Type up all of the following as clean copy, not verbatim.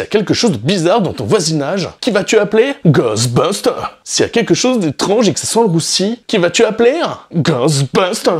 S'il y a quelque chose de bizarre dans ton voisinage, qui vas-tu appeler? Ghostbuster. S'il y a quelque chose d'étrange et que ça sent le roussi, qui vas-tu appeler? Ghostbuster.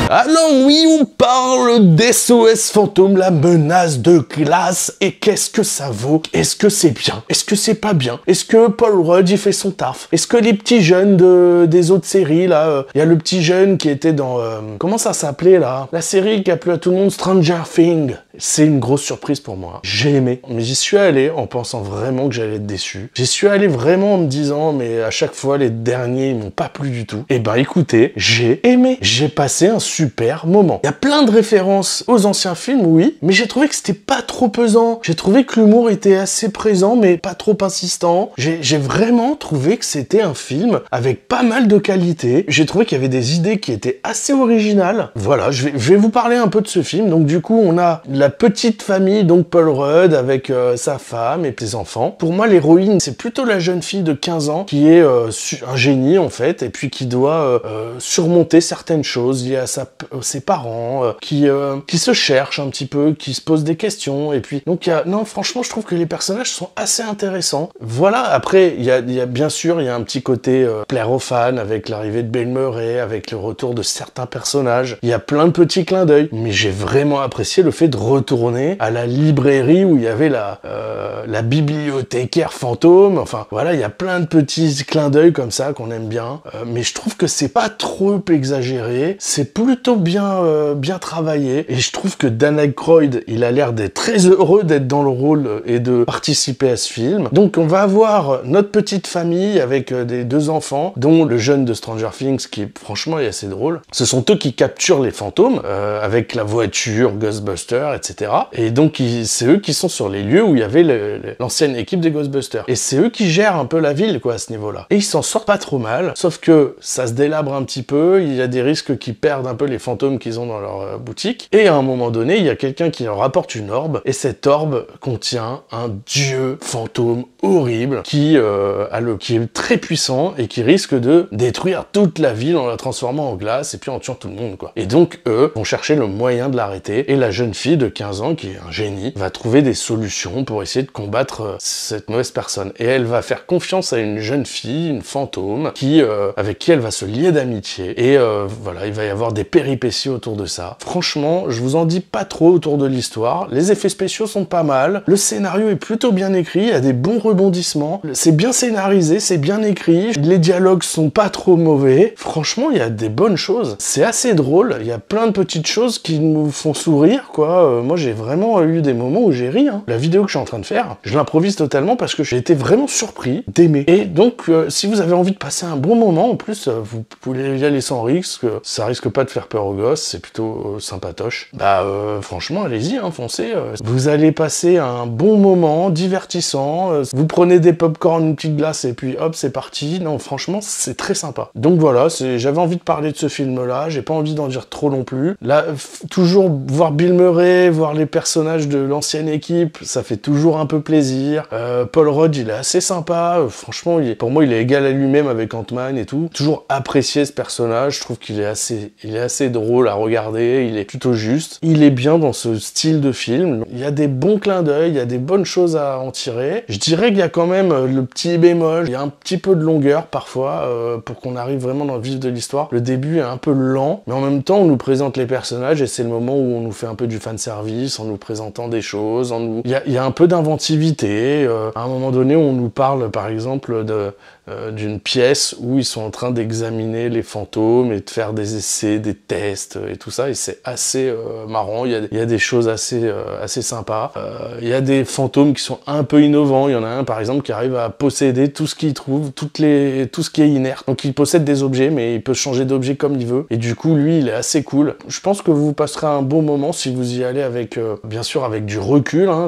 Alors oui, on parle d'SOS Fantôme, la menace de glace, et qu'est-ce que ça vaut? Est-ce que c'est bien? Est-ce que c'est pas bien? Est-ce que Paul Rudd, il fait son taf? Est-ce que les petits jeunes des autres séries, là, il y a le petit jeune qui était dans... comment ça s'appelait, là? La série qui a plu à tout le monde, Stranger Things. C'est une grosse surprise pour moi. J'ai aimé, mais j'y suis allé en pensant vraiment que j'allais être déçu. J'y suis allé vraiment en me disant, mais à chaque fois, les derniers, ils m'ont pas plu du tout. Et ben écoutez, j'ai aimé. J'ai passé un super moment. Il y a plein de références aux anciens films, oui, mais j'ai trouvé que c'était pas trop pesant. J'ai trouvé que l'humour était assez présent, mais pas trop insistant. J'ai vraiment trouvé que c'était un film avec pas mal de qualité. J'ai trouvé qu'il y avait des idées qui étaient assez originales. Voilà, je vais vous parler un peu de ce film. Donc du coup, on a la petite famille, donc Paul Rudd, avec sa femme et ses enfants. Pour moi, l'héroïne, c'est plutôt la jeune fille de 15 ans qui est un génie, en fait, et puis qui doit surmonter certaines choses liées à ses parents, qui se cherchent un petit peu, qui se posent des questions, et puis... Donc, non, franchement, je trouve que les personnages sont assez intéressants. Voilà, après, il y a bien sûr, il y a un petit côté plaire aux fans, avec l'arrivée de Bill Murray, avec le retour de certains personnages. Il y a plein de petits clins d'œil, mais j'ai vraiment apprécié le fait de retourner à la librairie où il y avait la bibliothécaire fantôme. Enfin, voilà, il y a plein de petits clins d'œil comme ça qu'on aime bien, mais je trouve que c'est pas trop exagéré, c'est plutôt bien travaillé, et je trouve que Dan Aykroyd, il a l'air d'être très heureux d'être dans le rôle et de participer à ce film. Donc on va avoir notre petite famille avec des deux enfants, dont le jeune de Stranger Things qui franchement est assez drôle. Ce sont eux qui capturent les fantômes avec la voiture, Ghostbusters, etc. Et donc c'est eux qui sont sur les lieux où il y avait l'ancienne équipe des Ghostbusters. Et c'est eux qui gèrent un peu la ville, quoi, à ce niveau-là. Et ils s'en sortent pas trop mal, sauf que ça se délabre un petit peu, il y a des risques qu'ils perdent un peu les fantômes qu'ils ont dans leur boutique. Et à un moment donné, il y a quelqu'un qui leur apporte une orbe, et cette orbe contient un dieu fantôme horrible qui est très puissant et qui risque de détruire toute la ville en la transformant en glace et puis en tuant tout le monde, quoi. Et donc eux vont chercher le moyen de l'arrêter, et la jeune fille de 15 ans, qui est un génie, va trouver des solutions pour essayer de combattre cette mauvaise personne. Et elle va faire confiance à une jeune fille, une fantôme, avec qui elle va se lier d'amitié. Et voilà, il va y avoir des péripéties autour de ça. Franchement, je vous en dis pas trop autour de l'histoire. Les effets spéciaux sont pas mal. Le scénario est plutôt bien écrit, il y a des bons rebondissements. C'est bien scénarisé, c'est bien écrit. Les dialogues sont pas trop mauvais. Franchement, il y a des bonnes choses. C'est assez drôle. Il y a plein de petites choses qui nous font sourire, quoi. Moi, j'ai vraiment eu des moments où j'ai ri, hein. La vidéo que je suis en train de faire, je l'improvise totalement parce que j'ai été vraiment surpris d'aimer. Et donc, si vous avez envie de passer un bon moment, en plus, vous pouvez y aller sans risque. Ça risque pas de faire peur aux gosses, c'est plutôt sympatoche. Bah, franchement, allez-y, hein, foncez. Vous allez passer un bon moment, divertissant. Vous prenez des pop-corn, une petite glace, et puis hop, c'est parti. Non, franchement, c'est très sympa. Donc voilà, j'avais envie de parler de ce film-là. J'ai pas envie d'en dire trop non plus. Là, toujours voir Bill Murray, voir les personnages de l'ancienne équipe, ça fait toujours un peu plaisir. Paul Rudd, il est assez sympa. Franchement, pour moi, il est égal à lui-même avec Ant-Man et tout. Toujours apprécié ce personnage. Je trouve qu'il est assez drôle à regarder. Il est plutôt juste. Il est bien dans ce style de film. Il y a des bons clins d'œil, il y a des bonnes choses à en tirer. Je dirais qu'il y a quand même le petit bémol. Il y a un petit peu de longueur parfois pour qu'on arrive vraiment dans le vif de l'histoire. Le début est un peu lent, mais en même temps, on nous présente les personnages et c'est le moment où on nous fait un peu du fanservice en nous présentant des choses. Il y a un peu d'inventivité. À un moment donné, on nous parle par exemple d'une pièce où ils sont en train d'examiner les fantômes et de faire des essais, des tests et tout ça, et c'est assez marrant. Il y a des choses assez sympas. Il y a des fantômes qui sont un peu innovants. Il y en a un par exemple qui arrive à posséder tout ce qu'il trouve, tout ce qui est inerte. Donc il possède des objets, mais il peut changer d'objet comme il veut. Et du coup, lui, il est assez cool. Je pense que vous passerez un bon moment si vous y allez avec, bien sûr, avec du recul. Hein.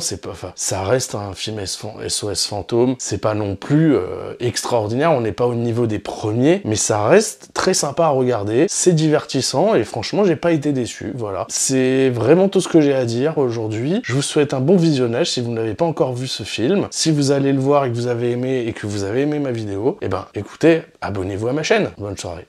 Ça reste un film SOS Fantôme. C'est pas non plus extraordinaire. On n'est pas au niveau des premiers, mais ça reste très sympa à regarder. C'est divertissant et franchement, j'ai pas été déçu. Voilà. C'est vraiment tout ce que j'ai à dire aujourd'hui. Je vous souhaite un bon visionnage si vous n'avez pas encore vu ce film. Si vous allez le voir et que vous avez aimé ma vidéo, eh ben, écoutez, abonnez-vous à ma chaîne. Bonne soirée.